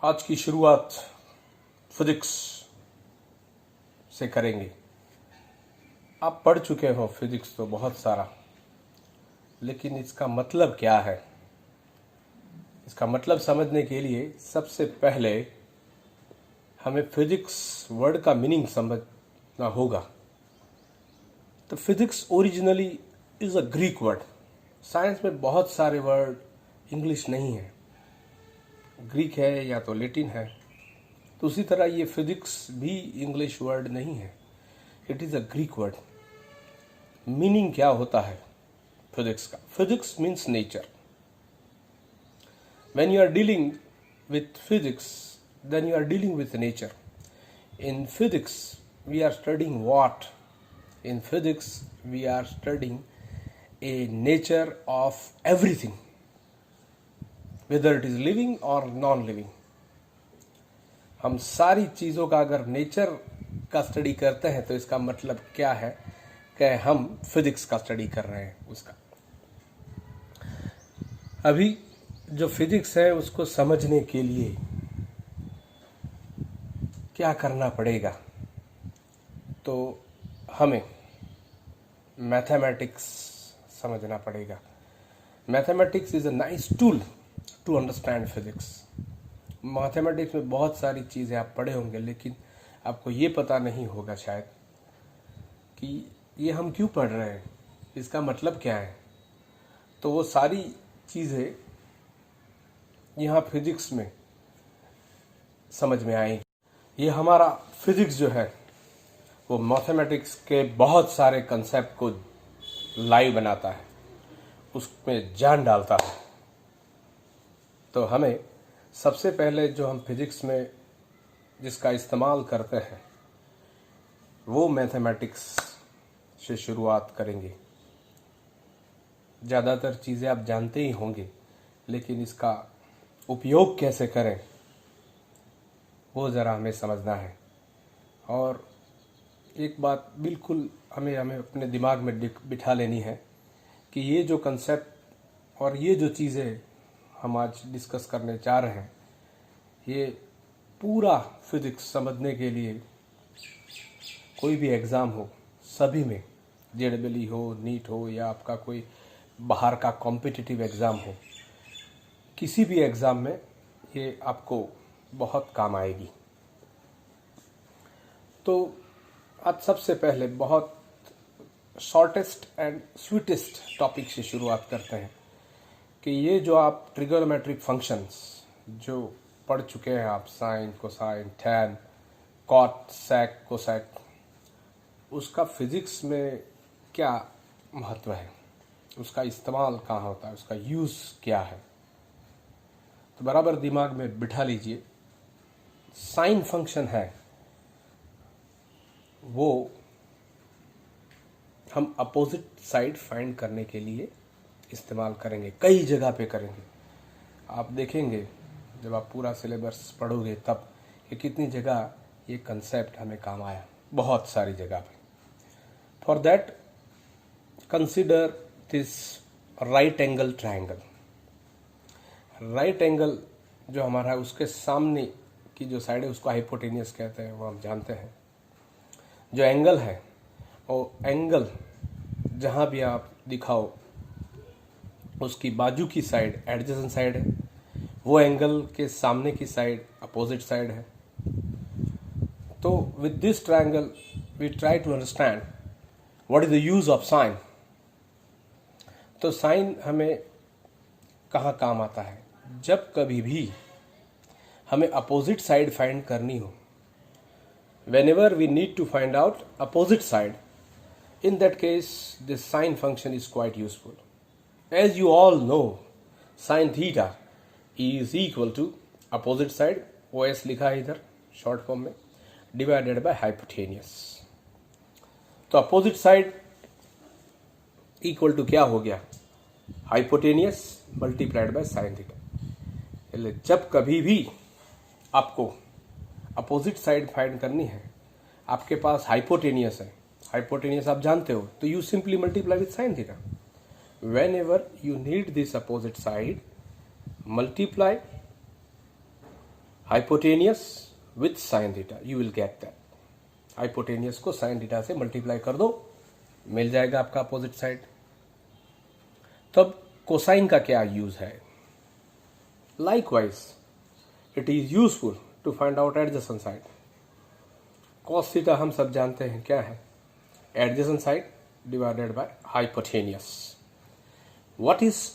आज की शुरुआत फिजिक्स से करेंगे। आप पढ़ चुके हो फिजिक्स तो बहुत सारा, लेकिन इसका मतलब क्या है? इसका मतलब समझने के लिए सबसे पहले हमें फिजिक्स वर्ड का मीनिंग समझना होगा। तो physics originally is a Greek word. Science में बहुत सारे वर्ड इंग्लिश नहीं है, ग्रीक है या तो लैटिन है। तो उसी तरह ये फिजिक्स भी इंग्लिश वर्ड नहीं है, it is a Greek word. Meaning क्या होता है फिजिक्स का? Physics means nature. When you are dealing with physics, then you are dealing with nature. In physics, we are studying what? In physics, we are studying a nature of everything, whether it is living or non-living. हम सारी चीज़ों का अगर nature का study करते हैं तो इसका मतलब क्या है कि हम फिजिक्स का स्टडी कर रहे हैं उसका। अभी जो फिजिक्स है उसको समझने के लिए क्या करना पड़ेगा? तो हमें मैथमेटिक्स समझना पड़ेगा। Mathematics is a nice tool to understand physics. Mathematics में बहुत सारी चीज़ें आप पढ़े होंगे, लेकिन आपको ये पता नहीं होगा शायद कि ये हम क्यों पढ़ रहे हैं, इसका मतलब क्या है। तो वो सारी चीज़ें यहाँ फिजिक्स में समझ में आएंगी। ये हमारा फिजिक्स जो है वो मैथमेटिक्स के बहुत सारे कंसेप्ट को लाइव बनाता है, उसमें जान डालता है। तो हमें सबसे पहले जो हम फिजिक्स में जिसका इस्तेमाल करते हैं वो मैथमेटिक्स से शुरुआत करेंगे। ज़्यादातर चीज़ें आप जानते ही होंगे, लेकिन इसका उपयोग कैसे करें वो ज़रा हमें समझना है। और एक बात बिल्कुल हमें अपने दिमाग में बिठा लेनी है कि ये जो कंसेप्ट और ये जो चीज़ें हम आज डिस्कस करने जा रहे हैं, ये पूरा फिजिक्स समझने के लिए कोई भी एग्ज़ाम हो, सभी में JEE हो, नीट हो या आपका कोई बाहर का कॉम्पिटिटिव एग्ज़ाम हो, किसी भी एग्ज़ाम में ये आपको बहुत काम आएगी। तो आज सबसे पहले बहुत शॉर्टेस्ट एंड स्वीटेस्ट टॉपिक से शुरुआत करते हैं कि ये जो आप ट्रिगोनोमेट्रिक फंक्शंस जो पढ़ चुके हैं आप, साइन, कोसाइन, टैन, कॉट, सेक, कोसेक, उसका फिजिक्स में क्या महत्व है, उसका इस्तेमाल कहाँ होता है, उसका यूज़ क्या है। तो बराबर दिमाग में बिठा लीजिए, साइन फंक्शन है वो हम अपोजिट साइड फाइंड करने के लिए इस्तेमाल करेंगे, कई जगह पे करेंगे। आप देखेंगे जब आप पूरा सिलेबस पढ़ोगे तब कि कितनी जगह ये कंसेप्ट हमें काम आया, बहुत सारी जगह पे। For that consider this right angle triangle. Right angle जो हमारा है उसके सामने की जो साइड है उसको हाइपोटेनियस कहते हैं, वो हम जानते हैं। जो एंगल है वो एंगल जहाँ भी आप दिखाओ उसकी बाजू की साइड एडजेसेंट साइड है, वो एंगल के सामने की साइड अपोजिट साइड है। तो with this triangle we try to understand what is the use of sine. तो साइन हमें कहाँ काम आता है? जब कभी भी हमें अपोजिट साइड फाइंड करनी हो, whenever we need to find out opposite side, in that case this sine function is quite useful. As you all know, sin theta is equal to opposite side, OS लिखा है इधर short form में, divided by hypotenuse. तो opposite side equal to क्या हो गया? Hypotenuse multiplied by sine theta. जब कभी भी आपको अपोजिट साइड फाइंड करनी है, आपके पास हाइपोटेनियस है, हाइपोटेनियस आप जानते हो, तो you simply multiply with sine theta. When ever you need this opposite side, multiply hypotenuse with sine theta, you will get that. Hypotenuse को साइन थीटा से मल्टीप्लाई कर दो, मिल जाएगा आपका अपोजिट साइड। तब कोसाइन का क्या यूज है? Likewise it is useful to find out adjacent side. Cos theta हम सब जानते हैं क्या है, adjacent side divided by hypotenuse. What is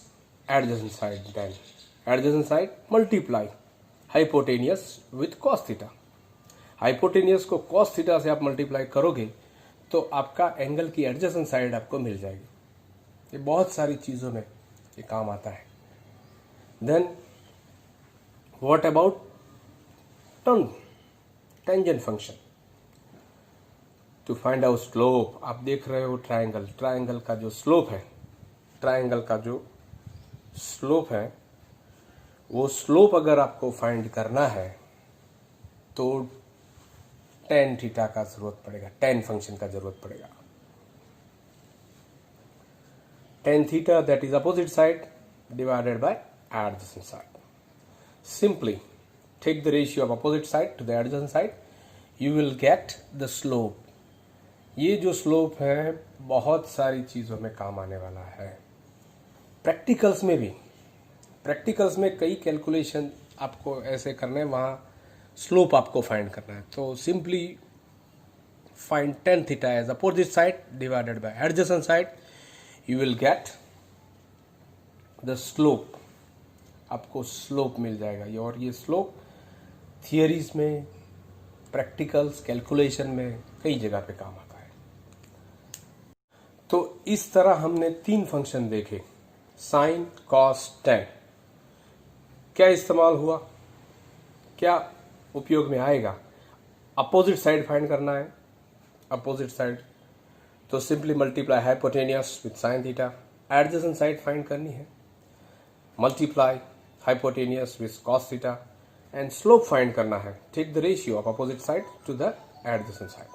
adjacent side then? Adjacent side multiply hypotenuse with cos theta. Hypotenuse को कॉस थीटा से आप multiply करोगे तो आपका एंगल की एडजेसेंट साइड आपको मिल जाएगी। ये बहुत सारी चीजों में ये काम आता है। Then what about tangent function to find out slope. आप देख रहे हो ट्रायंगल, ट्रायंगल का जो स्लोप है, ट्रायंगल का जो स्लोप है, वो स्लोप अगर आपको फाइंड करना है तो टेन थीटा का जरूरत पड़ेगा, टेन फंक्शन का जरूरत पड़ेगा। Tan theta that is opposite side divided by adjacent side. Simply take the ratio of opposite side to the adjacent side, you will get the slope. ये जो स्लोप है बहुत सारी चीजों में काम आने वाला है। प्रैक्टिकल्स में भी, प्रैक्टिकल्स में कई कैलकुलेशन आपको ऐसे करने हैं, वहां स्लोप आपको फाइंड करना है। तो simply find tan theta as opposite side divided by adjacent side, you will get the slope. आपको स्लोप मिल जाएगा। और ये स्लोप थियरीज में, प्रैक्टिकल्स, कैलकुलेशन में कई जगह पे काम आता है। तो इस तरह हमने तीन फंक्शन देखे, साइन, कॉस, टेन। क्या इस्तेमाल हुआ, क्या उपयोग में आएगा? अपोजिट साइड फाइंड करना है, अपोजिट साइड तो simply multiply hypotenuse with sine theta. Adjacent side find करनी है, multiply hypotenuse with cos theta. And slope find करना है, take the ratio of opposite side to the adjacent side.